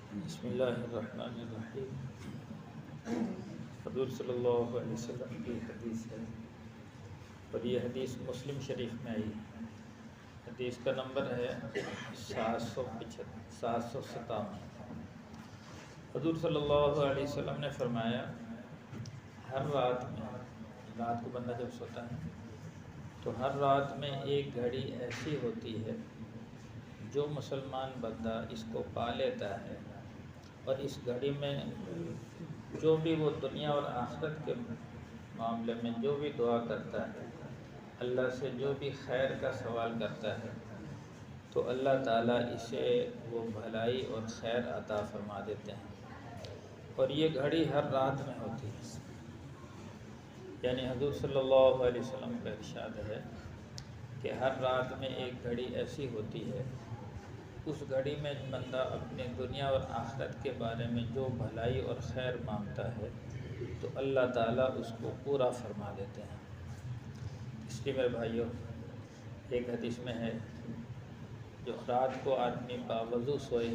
بسم اللہ الرحمن الرحیم۔ حضور صلی اللہ علیہ وسلم کی حدیث ہے اور یہ حدیث مسلم شریف میں آئی۔ حدیث کا نمبر ہے 757۔ حضور صلی اللہ علیہ وسلم نے فرمایا، ہر رات میں، رات کو بندہ جب سوتا ہے تو ہر رات میں ایک گھڑی ایسی ہوتی ہے جو مسلمان بندہ اس کو پا لیتا ہے اور اس گھڑی میں جو بھی وہ دنیا اور آخرت کے معاملے میں جو بھی دعا کرتا ہے، اللہ سے جو بھی خیر کا سوال کرتا ہے، تو اللہ تعالیٰ اسے وہ بھلائی اور خیر عطا فرما دیتے ہیں۔ اور یہ گھڑی ہر رات میں ہوتی ہے، یعنی حضور صلی اللہ علیہ وسلم کا ارشاد ہے کہ ہر رات میں ایک گھڑی ایسی ہوتی ہے، اس گھڑی میں بندہ اپنے دنیا اور آخرت کے بارے میں جو بھلائی اور خیر مانگتا ہے تو اللہ تعالیٰ اس کو پورا فرما دیتے ہیں۔ اس لیے میرے بھائیوں، ایک حدیث میں ہے، جو رات کو آدمی باوضو سوئے،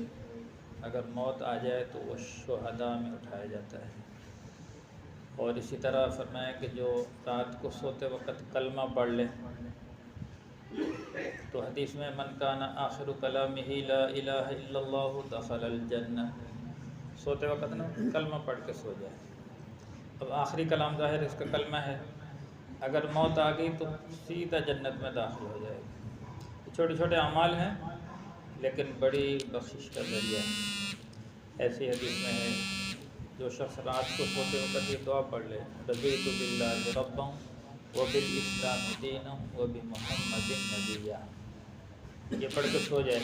اگر موت آ جائے تو وہ شہداء میں اٹھایا جاتا ہے۔ اور اسی طرح فرمایا کہ جو رات کو سوتے وقت کلمہ پڑھ لے، تو حدیث میں من کان آخر کلامہ لا الہ الا اللہ دخل الجنہ، سوتے وقت نا کلمہ پڑھ کے سو جائے۔ اب آخری کلام ظاہر اس کا کلمہ ہے، اگر موت آ گئی تو سیدھا جنت میں داخل ہو جائے گا۔ چھوٹے چھوٹے اعمال ہیں لیکن بڑی بخشش کا ذریعہ ہے۔ ایسی حدیث میں ہے، جو شخص رات کو سوتے وقت یہ دعا پڑھ لے، رضیت باللہ ربا وبالاسلام دینا وبمحمد نبیا، یہ پڑھ کے سو جائے،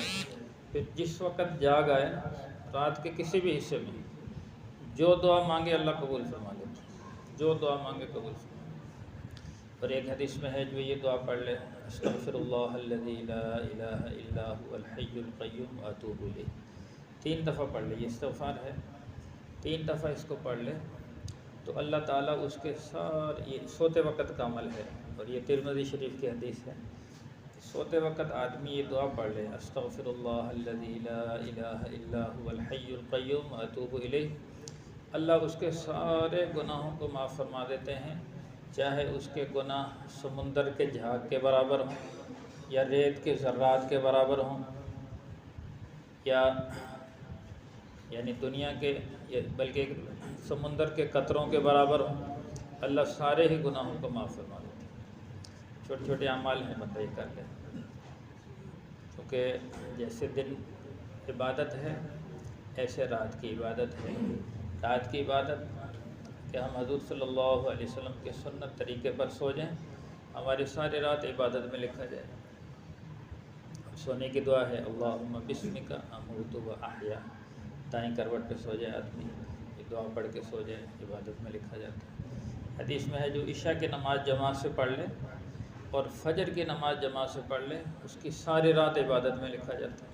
پھر جس وقت جاگ آئے نا، رات کے کسی بھی حصے میں جو دعا مانگے اللہ قبول فرما لیتے ہیں، جو دعا مانگے قبول فرما۔ اور ایک حدیث میں ہے، جو یہ دعا پڑھ لے، استغفر اللہ الذی لا الہ الا هو الحی القیوم واتوب الیہ، 3 دفعہ پڑھ لے، یہ استغفار ہے، 3 دفعہ اس کو پڑھ لے تو اللہ تعالیٰ اس کے سارے، یہ سوتے وقت کا عمل ہے اور یہ ترمذی شریف کی حدیث ہے، سوتے وقت آدمی یہ دعا پڑھ لے، استغفر اللہ الذی لا الہ الا هو الحی القیوم واتوب الیہ، اللہ اس کے سارے گناہوں کو معاف فرما دیتے ہیں، چاہے اس کے گناہ سمندر کے جھاگ کے برابر ہوں یا ریت کے ذرات کے برابر ہوں، یا یعنی دنیا کے، بلکہ سمندر کے قطروں کے برابر ہوں، اللہ سارے ہی گناہوں کو معاف فرما دیتے ہیں۔ چھوٹے چھوٹے اعمال ہیں، بندہ یہ کر لے، کیونکہ جیسے دن عبادت ہے ایسے رات کی عبادت ہے۔ رات کی عبادت کہ ہم حضور صلی اللہ علیہ وسلم کے سنت طریقے پر سو جائیں، ہماری ساری رات عبادت میں لکھا جائے۔ سونے کی دعا ہے، اللہم بسمک اموت و احیا، دائیں کروٹ پہ سو جائے آدمی، یہ دعا پڑھ کے سو جائے، عبادت میں لکھا جاتا ہے۔ حدیث میں ہے، جو عشاء کی نماز جماعت سے پڑھ لے اور فجر کی نماز جماعت سے پڑھ لے، اس کی ساری رات عبادت میں لکھا جاتا ہے۔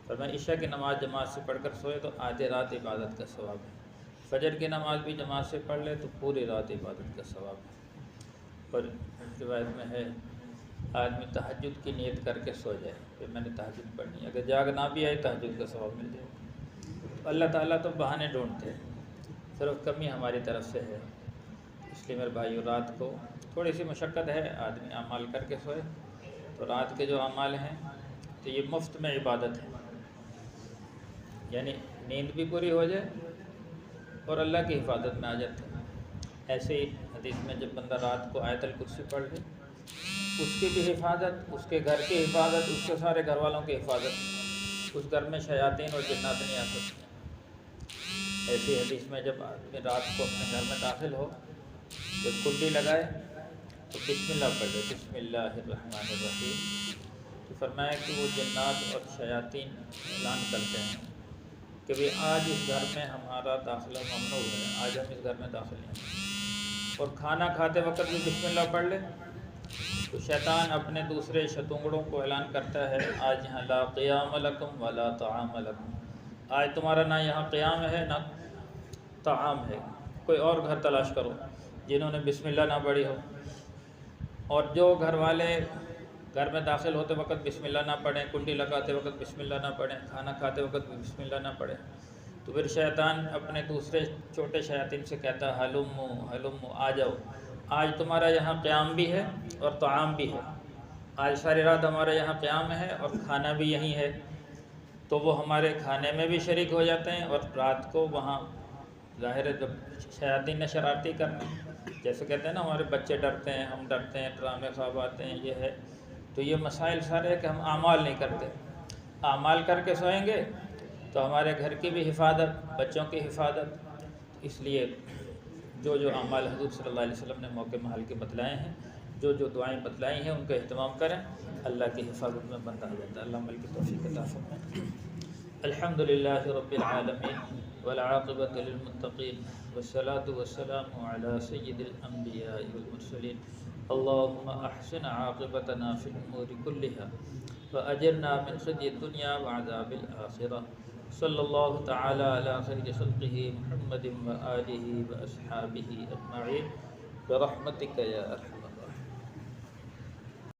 فرمایا عشاء کی نماز جماعت سے پڑھ کر سوئے تو آدھی رات عبادت کا ثواب ہے، فجر کی نماز بھی جماعت سے پڑھ لے تو پوری رات عبادت کا ثواب ہے۔ اور روایت میں ہے، آدمی تہجد کی نیت کر کے سو جائے کہ میں نے تہجد پڑھنی ہے، اگر جاگ نہ بھی آئے تہجد کا ثواب مل جائے۔ تو اللہ تعالیٰ تو بہانے ڈھونڈتے ہیں، صرف کمی ہماری طرف سے ہے۔ اس لیے میرے بھائیو، رات کو تھوڑی سی مشقت ہے، آدمی اعمال کر کے سوئے تو رات کے جو اعمال ہیں تو یہ مفت میں عبادت ہے، یعنی نیند بھی پوری ہو جائے اور اللہ کی حفاظت میں آ جاتے ہیں۔ ایسے ہی حدیث میں جب بندہ رات کو آیت الکرسی پڑھ لے، اس کی بھی حفاظت، اس کے گھر کی حفاظت، اس کے سارے گھر والوں کی حفاظت، اس گھر میں شیاطین اور جنات نہیں آ سکتے۔ ایسی حدیث میں جب آدمی رات کو اپنے گھر میں داخل ہو، جب کنڈی لگائے تو بسم اللہ پڑھ لے، بسم اللہ الرحمن الرحیم، تو فرمایا کہ وہ جنات اور شیاطین اعلان کرتے ہیں کہ بھی آج اس گھر میں ہمارا داخلہ ممنوع ہے، آج ہم اس گھر میں داخل نہیں ہیں۔ اور کھانا کھاتے وقت بھی بسم اللہ پڑھ لے تو شیطان اپنے دوسرے شتونگڑوں کو اعلان کرتا ہے، آج یہاں لا قیام لکم ولا طعام لکم، آج تمہارا نہ یہاں قیام ہے نہ طعام ہے، کوئی اور گھر تلاش کرو جنہوں نے بسم اللہ نہ پڑھی ہو۔ اور جو گھر والے گھر میں داخل ہوتے وقت بسم اللہ نہ پڑھیں، کنڈی لگاتے وقت بسم اللہ نہ پڑھیں، کھانا کھاتے وقت بھی بسم اللہ نہ پڑھیں، تو پھر شیطان اپنے دوسرے چھوٹے شیاطین سے کہتا ہے ہلمو ہلمو، آ جاؤ، آج تمہارا یہاں قیام بھی ہے اور طعام بھی ہے، آج ساری رات ہمارے یہاں قیام ہے اور کھانا بھی یہیں ہے، تو وہ ہمارے کھانے میں بھی شریک ہو جاتے ہیں، اور رات کو وہاں ظاہر ہے جب شیاطین نے شرارتی کرنا، جیسے کہتے ہیں نا ہمارے بچے ڈرتے ہیں، ہم ڈرتے ہیں، ڈرامے خواب آتے ہیں، یہ ہے، تو یہ مسائل سارے ہیں کہ ہم اعمال نہیں کرتے، اعمال کر کے سوئیں گے تو ہمارے گھر کی بھی حفاظت، بچوں کی حفاظت، اس لیے جو اعمال حضور صلی اللہ علیہ وسلم نے موقع محل کے بتلائے ہیں، جو دعائیں بتلائی ہیں ان کا اہتمام کریں، اللہ کی حفاظت میں بندہ ہو جاتا ہے۔ اللہ عمل کی توفیق عطا فرمائے۔ الحمد للہ رب العالمین والعاقبۃ للمتقین والصلاة والسلام علی سید الانبیاء والمرسلین، اللہم احسن عاقبتنا فی الامور کلها واجرنا من خزي الدنيا وعذاب الآخرة، صلی اللہ تعالی علی خیر خلقہ محمد وآلہ واصحابہ اجمعین برحمتک یا ارحم